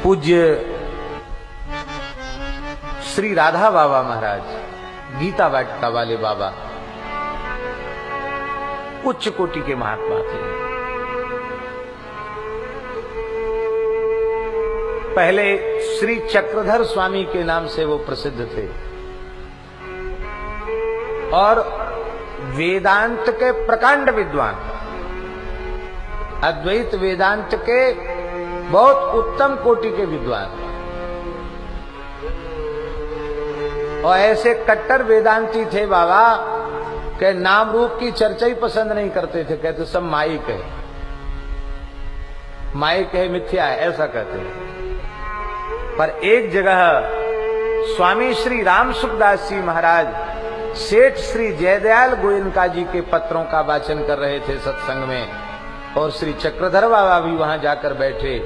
पूज्य श्री राधा बाबा महाराज, गीता वाटिका वाले बाबा, उच्च कोटि के महात्मा थे। पहले श्री चक्रधर स्वामी के नाम से वो प्रसिद्ध थे और वेदांत के प्रकांड विद्वान, अद्वैत वेदांत के बहुत उत्तम कोटि के विद्वान, और ऐसे कट्टर वेदांती थे बाबा के नाम रूप की चर्चा ही पसंद नहीं करते थे। कहते सब माइक है, माइक है, मिथ्या है, ऐसा कहते हैं। पर एक जगह स्वामी श्री राम सुखदास जी महाराज सेठ श्री जयदयाल गोयनका जी के पत्रों का वाचन कर रहे थे सत्संग में, और श्री चक्रधर बाबा भी वहां जाकर बैठे।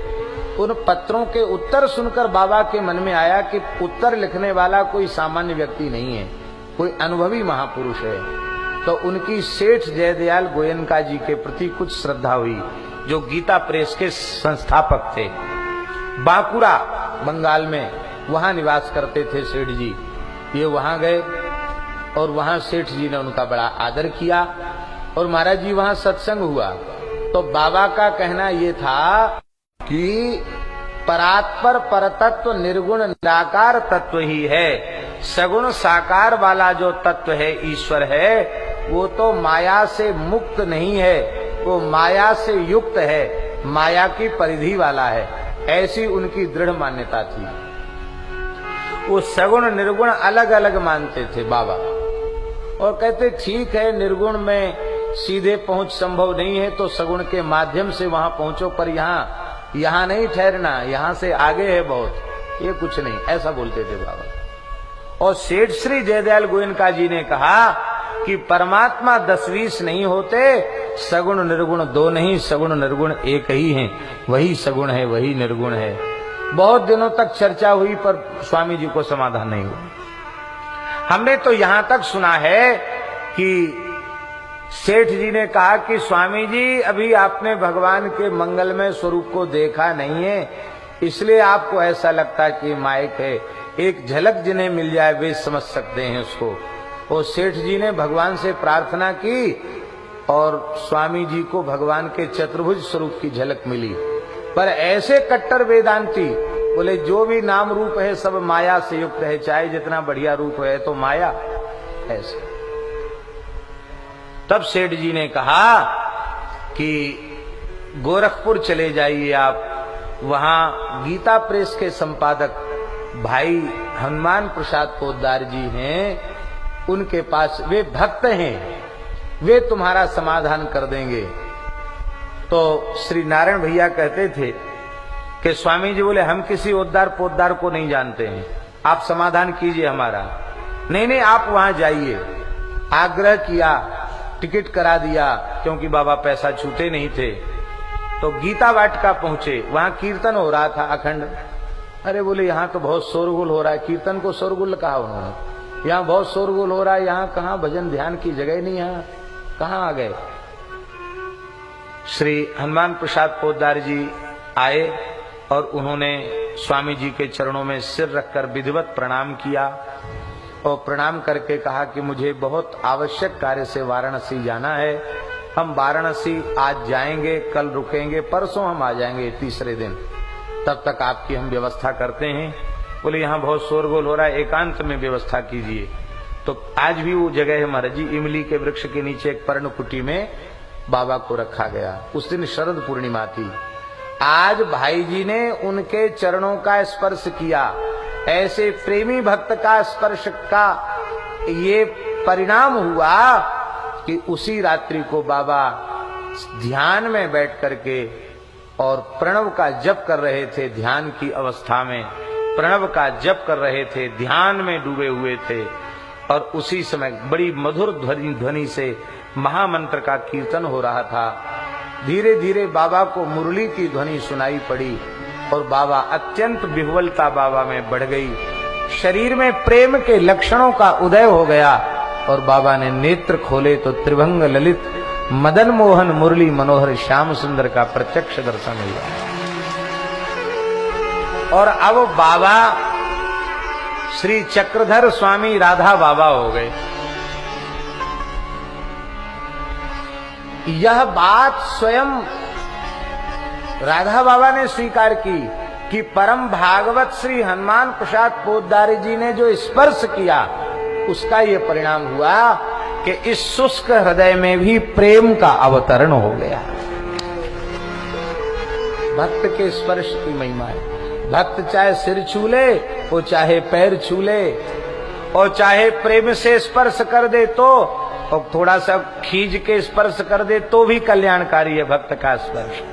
उन पत्रों के उत्तर सुनकर बाबा के मन में आया कि उत्तर लिखने वाला कोई सामान्य व्यक्ति नहीं है, कोई अनुभवी महापुरुष है। तो उनकी सेठ जयदयाल गोयनका जी के प्रति कुछ श्रद्धा हुई, जो गीता प्रेस के संस्थापक थे। बांकुड़ा बंगाल में वहां निवास करते थे सेठ जी। ये वहां गए और वहां सेठ जी ने उनका बड़ा आदर किया, और महाराज जी वहां सत्संग हुआ। तो बाबा का कहना ये था कि परात्पर परतत्व निर्गुण निराकार तत्व ही है। सगुण साकार वाला जो तत्व है, ईश्वर है, वो तो माया से मुक्त नहीं है, वो माया से युक्त है, माया की परिधि वाला है। ऐसी उनकी दृढ़ मान्यता थी। वो सगुण निर्गुण अलग अलग मानते थे बाबा, और कहते ठीक है, निर्गुण में सीधे पहुंच संभव नहीं है तो सगुण के माध्यम से वहां पहुंचो, पर यहाँ नहीं ठहरना, यहाँ से आगे है बहुत, ये कुछ नहीं, ऐसा बोलते थे बाबा। और सेठ श्री जयदयाल गोयनका जी ने कहा कि परमात्मा 10-20 नहीं होते, सगुण निर्गुण दो नहीं, सगुण निर्गुण एक ही हैं, वही सगुण है, वही निर्गुण है। बहुत दिनों तक चर्चा हुई पर स्वामी जी को समाधान नहीं हुआ। हमने तो यहां तक सुना है कि सेठ जी ने कहा कि स्वामी जी अभी आपने भगवान के मंगलमय स्वरूप को देखा नहीं है, इसलिए आपको ऐसा लगता कि माइक है। एक झलक जिन्हें मिल जाए वे समझ सकते हैं उसको। और सेठ जी ने भगवान से प्रार्थना की और स्वामी जी को भगवान के चतुर्भुज स्वरूप की झलक मिली। पर ऐसे कट्टर वेदांती बोले जो भी नाम रूप है सब माया से युक्त है, चाहे जितना बढ़िया रूप है तो माया। ऐसे तब सेठ जी ने कहा कि गोरखपुर चले जाइए आप, वहां गीता प्रेस के संपादक भाई हनुमान प्रसाद पोद्दार जी हैं, उनके पास, वे भक्त हैं, वे तुम्हारा समाधान कर देंगे। तो श्री नारायण भैया कहते थे कि स्वामी जी बोले हम किसी उद्धार पोद्दार को नहीं जानते हैं, आप समाधान कीजिए हमारा। नहीं, आप वहां जाइए। आग्रह किया, टिकट करा दिया, क्योंकि बाबा पैसा छूते नहीं थे। तो गीता वाटिका पहुंचे, वहां कीर्तन हो रहा था अखंड। अरे बोले यहाँ तो बहुत शोरगुल हो रहा है, कीर्तन को शोरगुल कहा उन्होंने, यहाँ बहुत शोरगुल हो रहा है, यहाँ कहाँ भजन ध्यान की जगह नहीं, यहाँ कहाँ आ गए। श्री हनुमान प्रसाद पोद्दार जी आए और उन्होंने स्वामी जी के चरणों में सिर रखकर विधिवत प्रणाम किया, और प्रणाम करके कहा कि मुझे बहुत आवश्यक कार्य से वाराणसी जाना है, हम वाराणसी आज जाएंगे, कल रुकेंगे, परसों हम आ जाएंगे, तीसरे दिन, तब तक आपकी हम व्यवस्था करते हैं। बोले यहाँ बहुत शोरगोल हो रहा है, एकांत में व्यवस्था कीजिए। तो आज भी वो जगह है महाराज जी, इमली के वृक्ष के नीचे एक पर्णकुटी में बाबा को रखा गया। उस दिन शरद पूर्णिमा थी। आज भाई जी ने उनके चरणों का स्पर्श किया। ऐसे प्रेमी भक्त का स्पर्श का ये परिणाम हुआ कि उसी रात्रि को बाबा ध्यान में बैठ करके और प्रणव का जप कर रहे थे। ध्यान की अवस्था में प्रणव का जप कर रहे थे, ध्यान में डूबे हुए थे, और उसी समय बड़ी मधुर ध्वनि से महामंत्र का कीर्तन हो रहा था। धीरे धीरे बाबा को मुरली की ध्वनि सुनाई पड़ी और बाबा अत्यंत विह्वलता बाबा में बढ़ गई। शरीर में प्रेम के लक्षणों का उदय हो गया और बाबा ने नेत्र खोले तो त्रिभंग ललित मदन मोहन मुरली मनोहर श्याम सुंदर का प्रत्यक्ष दर्शन हुआ। और अब बाबा श्री चक्रधर स्वामी राधा बाबा हो गए। यह बात स्वयं राधा बाबा ने स्वीकार की कि परम भागवत श्री हनुमान प्रसाद पोद्दारी जी ने जो स्पर्श किया उसका ये परिणाम हुआ कि इस शुष्क हृदय में भी प्रेम का अवतरण हो गया। भक्त के स्पर्श की महिमा है। भक्त चाहे सिर छू ले, वो चाहे पैर छू ले, और चाहे प्रेम से स्पर्श कर दे तो, और थोड़ा सा खींच के स्पर्श कर दे तो भी कल्याणकारी है भक्त का स्पर्श।